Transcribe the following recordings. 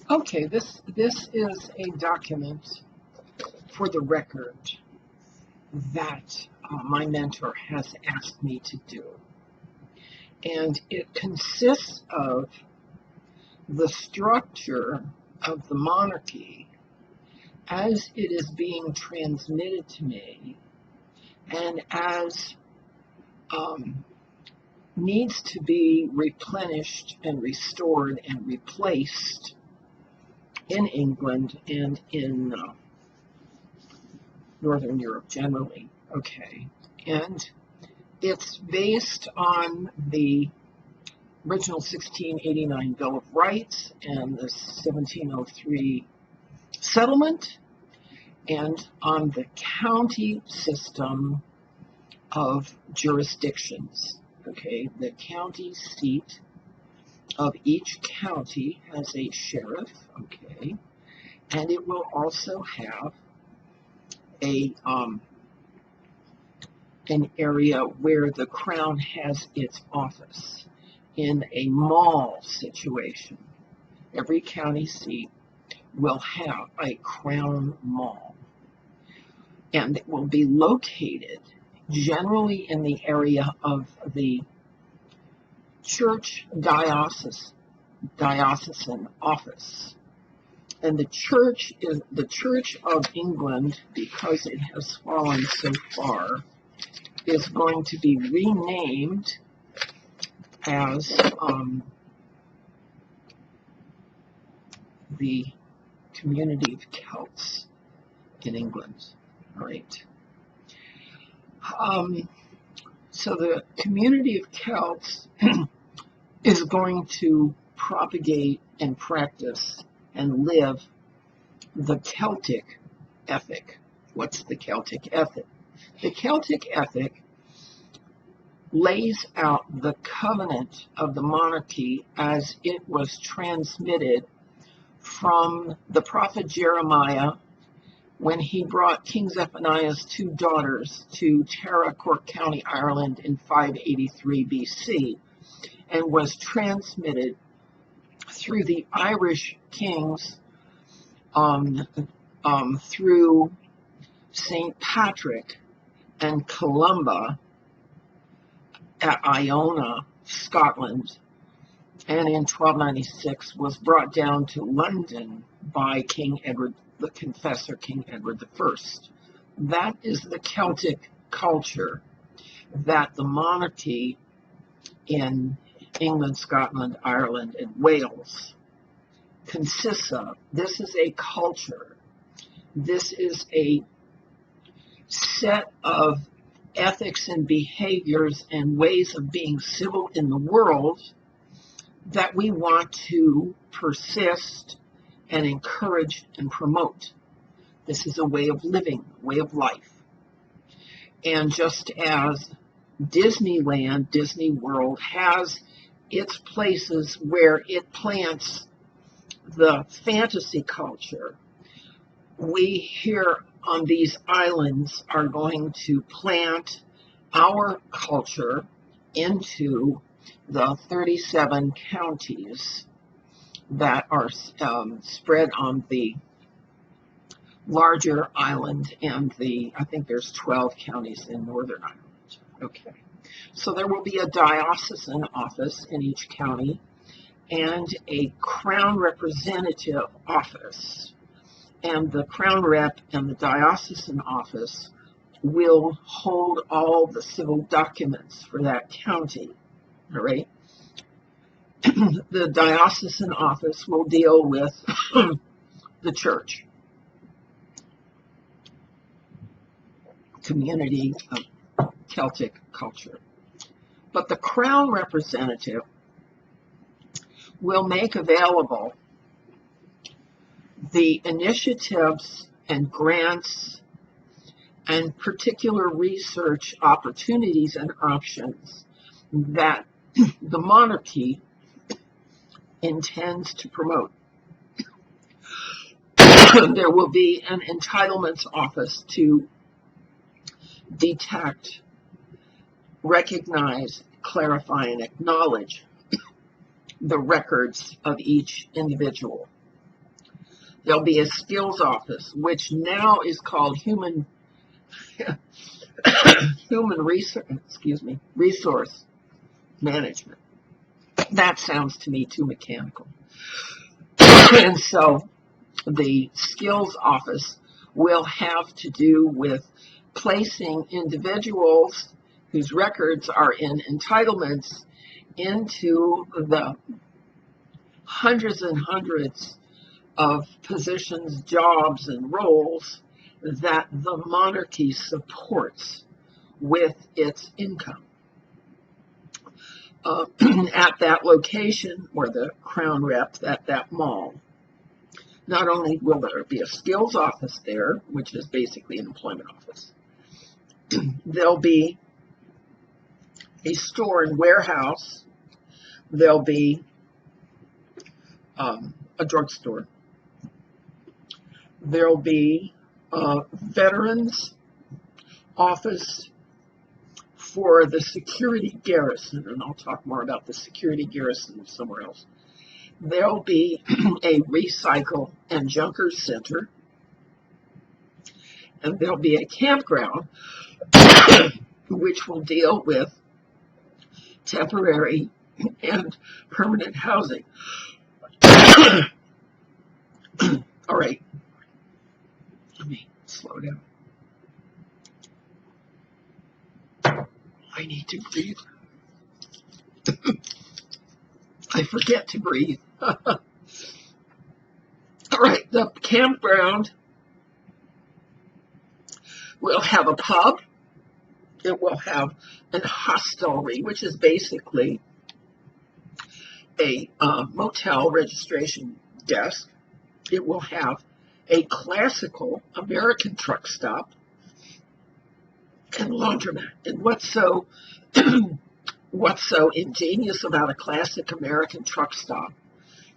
Okay, this is a document for the record that my mentor has asked me to do. And it consists of the structure of the monarchy as it is being transmitted to me and as needs to be replenished and restored and replaced in England and in Northern Europe generally. Okay, and it's based on the original 1689 Bill of Rights and the 1703 settlement, and on the county system of jurisdictions. Okay, the county seat of each county has a sheriff, okay, and it will also have a an area where the crown has its office in a mall situation. Every county seat will have a crown mall, and it will be located generally in the area of the church diocesan office. And the church is the Church of England, because it has fallen so far, is going to be renamed as the Community of Celts in England. All right. So the Community of Celts is going to propagate and practice and live the Celtic ethic. What's the Celtic ethic? The Celtic ethic lays out the covenant of the monarchy as it was transmitted from the prophet Jeremiah when he brought King Zephaniah's two daughters to Tara, Cork County, Ireland in 583 BC, and was transmitted through the Irish kings through St. Patrick and Columba at Iona, Scotland, and in 1296 was brought down to London by King Edward the Confessor, King Edward I. That is the Celtic culture that the monarchy in England, Scotland, Ireland, and Wales consists of. This is a culture. This is a set of ethics and behaviors and ways of being civil in the world that we want to persist and encourage and promote. This is a way of living, way of life. And just as Disneyland, Disney World, has its places where it plants the fantasy culture, we here on these islands are going to plant our culture into the 37 counties that are spread on the larger island, and I think there's 12 counties in Northern Ireland. Okay, so there will be a diocesan office in each county and a crown representative office. And the crown rep and the diocesan office will hold all the civil documents for that county. All right. The diocesan office will deal with the church, community of Celtic culture. But the crown representative will make available the initiatives and grants and particular research opportunities and options that the monarchy intends to promote. There will be an entitlements office to detect, recognize, clarify, and acknowledge the records of each individual. There'll be a skills office, which now is called human resource management. That sounds to me too mechanical. And so the skills office will have to do with placing individuals whose records are in entitlements into the hundreds and hundreds of positions, jobs, and roles that the monarchy supports with its income. At that location, or the crown rep at that mall, not only will there be a skills office there, which is basically an employment office, there'll be a store and warehouse, there'll be a drugstore, there'll be a veterans office for the security garrison, and I'll talk more about the security garrison somewhere else. There'll be a recycle and junker center, and there'll be a campground which will deal with temporary and permanent housing. All right, let me slow down. I need to breathe. I forget to breathe. All right, the campground will have a pub. It will have a hostelry, which is basically a motel registration desk. It will have a classical American truck stop and laundromat. And what's so ingenious about a classic American truck stop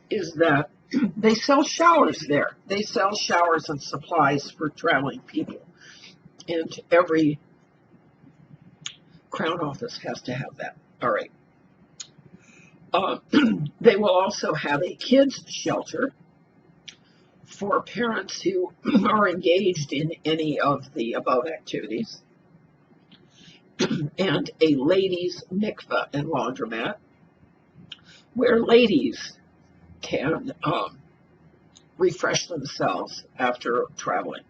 is that they sell showers there. They sell showers and supplies for traveling people. And every Crown office has to have that. All right. They will also have a kids shelter for parents who are engaged in any of the above activities, and a ladies' mikveh and laundromat where ladies can refresh themselves after traveling.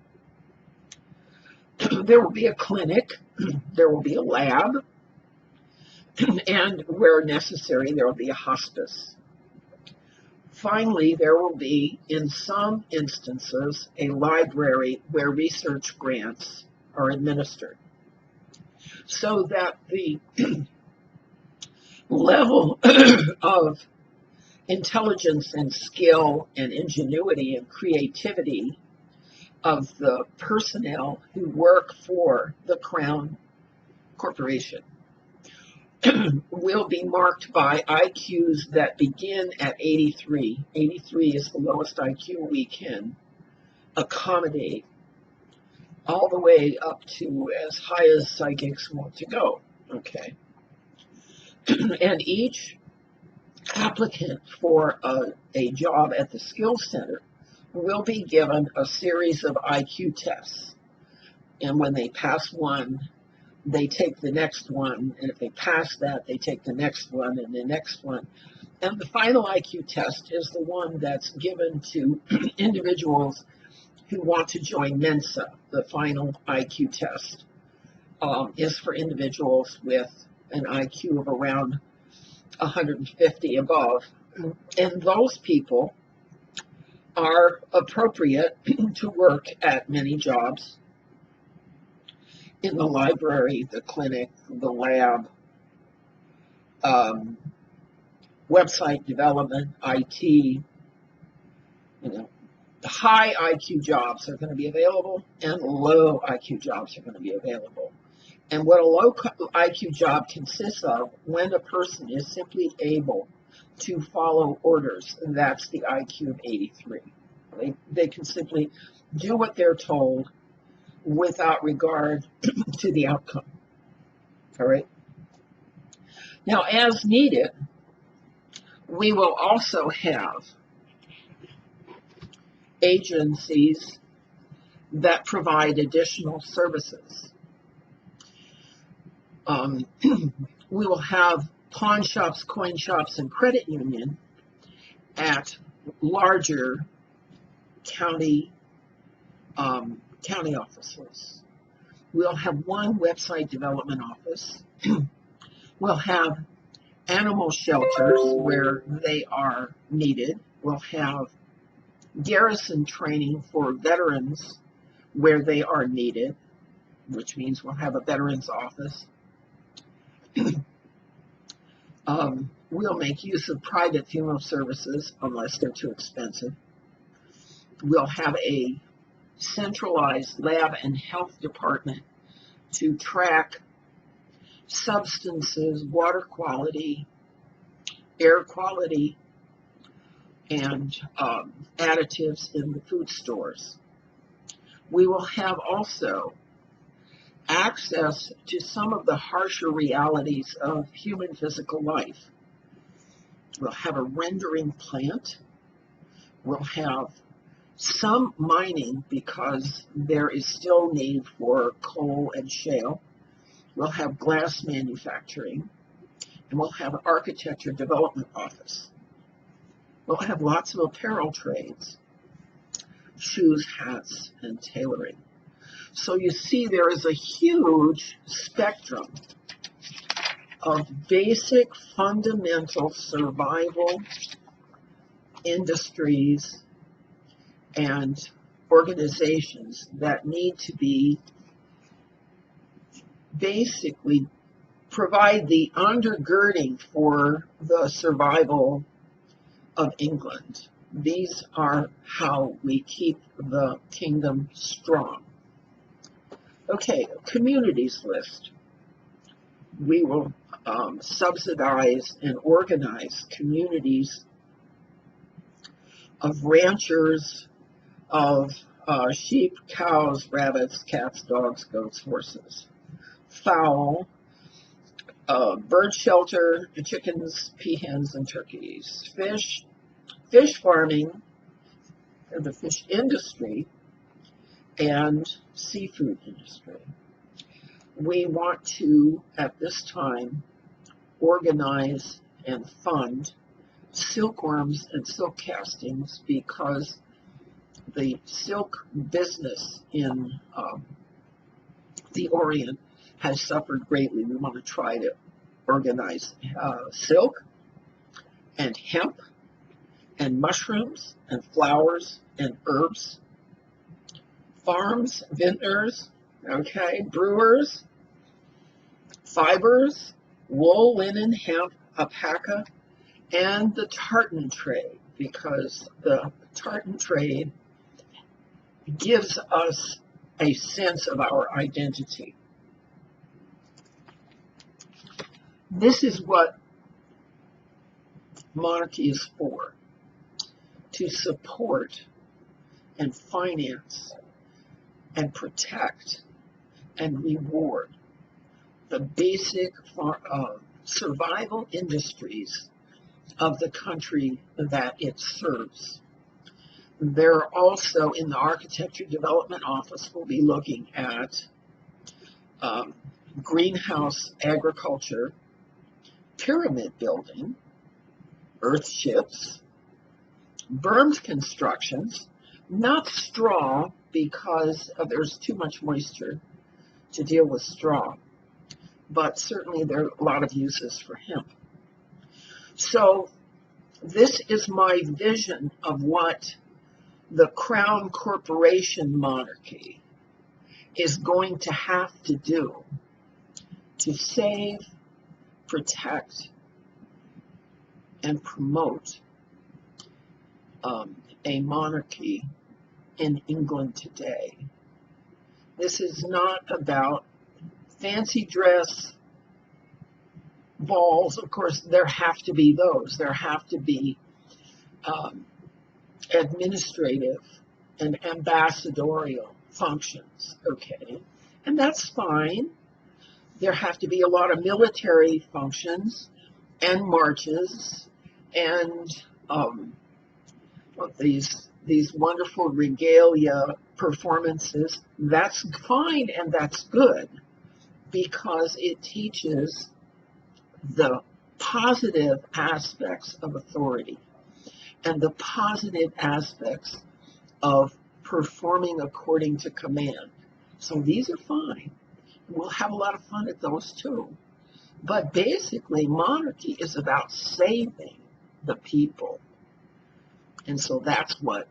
There will be a clinic, there will be a lab, and where necessary, there will be a hospice. Finally, there will be, in some instances, a library where research grants are administered, so that the level of intelligence and skill and ingenuity and creativity of the personnel who work for the Crown Corporation will be marked by IQs that begin at 83. 83 is the lowest IQ we can accommodate, all the way up to as high as psychics want to go, okay? And each applicant for a job at the Skills Center will be given a series of IQ tests. And when they pass one, they take the next one. And if they pass that, they take the next one and the next one. And the final IQ test is the one that's given to individuals who want to join Mensa. The final IQ test is for individuals with an IQ of around 150 above. And those people are appropriate to work at many jobs in the library, the clinic, the lab, website development, IT. The high IQ jobs are going to be available, and low IQ jobs are going to be available. And what a low IQ job consists of, when a person is simply able to follow orders, that's the IQ of 83. They can simply do what they're told without regard to the outcome. All right. Now, as needed, we will also have agencies that provide additional services. We will have pawn shops, coin shops, and credit union at larger county offices. We'll have one website development office. We'll have animal shelters where they are needed. We'll have garrison training for veterans where they are needed, which means we'll have a veterans office. We'll make use of private funeral services unless they're too expensive. We'll have a centralized lab and health department to track substances, water quality, air quality, and additives in the food stores. We will have also access to some of the harsher realities of human physical life. We'll have a rendering plant. We'll have some mining because there is still need for coal and shale. We'll have glass manufacturing, and we'll have an architecture development office. We'll have lots of apparel trades, shoes, hats, and tailoring. So you see there is a huge spectrum of basic fundamental survival industries and organizations that need to be basically provide the undergirding for the survival of England. These are how we keep the kingdom strong. Okay, communities list. We will subsidize and organize communities of ranchers, of sheep, cows, rabbits, cats, dogs, goats, horses, fowl, bird shelter, chickens, peahens, and turkeys, fish farming, the fish industry, and seafood industry. We want to, at this time, organize and fund silkworms and silk castings because the silk business in the Orient has suffered greatly. We want to try to organize silk and hemp and mushrooms and flowers and herbs, farms, vintners, okay, brewers, fibers, wool, linen, hemp, alpaca, and the tartan trade, because the tartan trade gives us a sense of our identity. This is what monarchy is for, to support and finance and protect and reward the basic survival industries of the country that it serves. They're also in the Architecture Development Office, we'll be looking at greenhouse agriculture, pyramid building, earthships, bermed constructions, not straw because there's too much moisture to deal with straw, but certainly there are a lot of uses for hemp. So this is my vision of what the Crown Corporation monarchy is going to have to do to save, protect, and promote a monarchy in England today. This is not about fancy dress, balls. Of course, there have to be those. There have to be administrative and ambassadorial functions, okay? And that's fine. There have to be a lot of military functions and marches and these these wonderful regalia performances, that's fine and that's good because it teaches the positive aspects of authority and the positive aspects of performing according to command. So these are fine. We'll have a lot of fun at those too. But basically, monarchy is about saving the people. And so that's what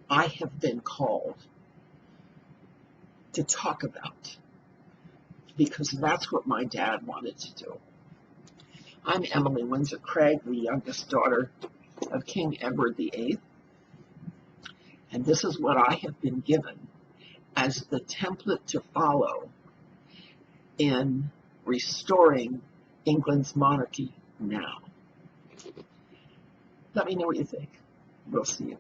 I have been called to talk about, because that's what my dad wanted to do. I'm Emily Windsor Craig, the youngest daughter of King Edward VIII, and this is what I have been given as the template to follow in restoring England's monarchy now. Let me know what you think. We'll see you.